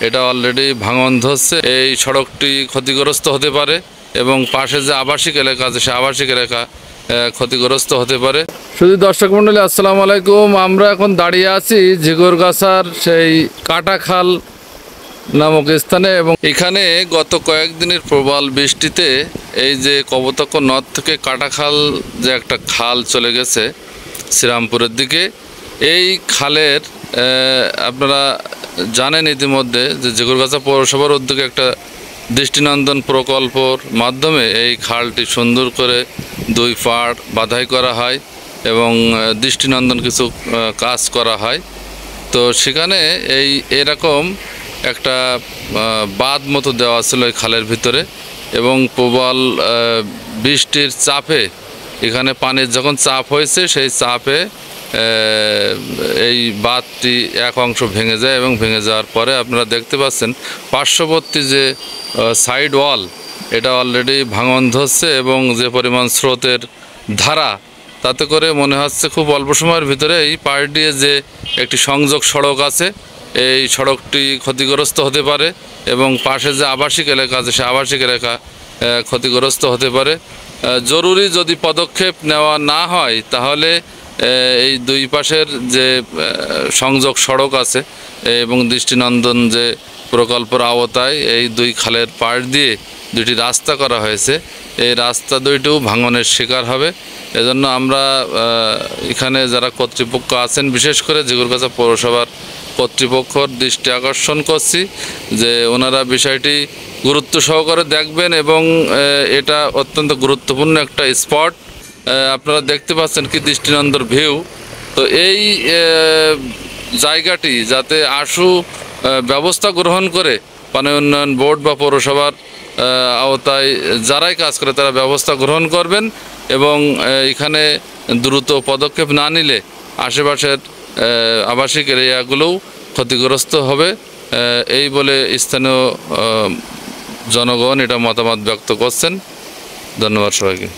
এটা অলরেডি ভাঙন ধরছে। এই সড়কটি ক্ষতিগ্রস্ত হতে পারে এবং পাশে যে আবাসিক এলাকা আছে সে আবাসিক এলাকা ক্ষতিগ্রস্ত হতে পারে। শুধু দর্শক মণ্ডলী, আসসালামু আলাইকুম। আমরা এখন দাঁড়িয়ে আছি ঝিগরগাছার সেই কাটাখাল নামক স্থানে এবং এখানে গত কয়েকদিনের প্রবল বৃষ্টিতে এই যে কপোতাক্ষ নদ থেকে কাটাখাল যে একটা খাল চলে গেছে শ্রীরামপুরের দিকে, এই খালের আপনারা জানেন ইতিমধ্যে যে ঝিগরগাছা পৌরসভার উদ্যোগে একটা দৃষ্টিনন্দন প্রকল্পর মাধ্যমে এই খালটি সুন্দর করে দুই পাড় বাঁধাই করা হয় এবং দৃষ্টিনন্দন কিছু কাজ করা হয়। তো সেখানে এরকম একটা বাঁধ মতো দেওয়া ছিল এই খালের ভিতরে এবং প্রবল বৃষ্টির চাপে এখানে পানির যখন চাপ হয়েছে সেই চাপে এই বাঁধটি এক অংশ ভেঙে যায় এবং ভেঙে যাওয়ার পরে আপনারা দেখতে পাচ্ছেন পার্শ্ববর্তী যে সাইড ওয়াল এটা অলরেডি ভাঙন ধরছে এবং যে পরিমাণ স্রোতের ধারা, তাতে করে মনে হচ্ছে খুব অল্প সময়ের ভিতরে এই পাড় দিয়ে যে একটি সংযোগ সড়ক আছে এই সড়কটি ক্ষতিগ্রস্ত হতে পারে এবং পাশে যে আবাসিক এলাকা আছে সে আবাসিক এলাকা ক্ষতিগ্রস্ত হতে পারে। জরুরি যদি পদক্ষেপ নেওয়া না হয় তাহলে এই দুই পাশের যে সংযোগ সড়ক আছে এবং দৃষ্টিনন্দন যে প্রকল্পের আওতায় এই দুই খালের পাড় দিয়ে দুটি রাস্তা করা হয়েছে, এই রাস্তা দুইটিও ভাঙনের শিকার হবে। এজন্য আমরা এখানে যারা কর্তৃপক্ষ আছেন, বিশেষ করে ঝিগরগাছা পৌরসভার কর্তৃপক্ষর দৃষ্টি আকর্ষণ করছি যে ওনারা বিষয়টি গুরুত্ব সহকারে দেখবেন এবং এটা অত্যন্ত গুরুত্বপূর্ণ একটা স্পট। আপনারা দেখতে পাচ্ছেন কি দৃষ্টিনন্দন ভিউ। তো এই জায়গাটি যাতে আশু ব্যবস্থা গ্রহণ করে পানি উন্নয়ন বোর্ড বা পৌরসভার আওতায় যারাই কাজ করে তারা ব্যবস্থা গ্রহণ করবেন এবং এখানে দ্রুত পদক্ষেপ না নিলে আশেপাশের আবাসিক এরিয়াগুলোও ক্ষতিগ্রস্ত হবে এই বলে স্থানীয় জনগণ এটা মতামত ব্যক্ত করছেন। ধন্যবাদ সবাইকে।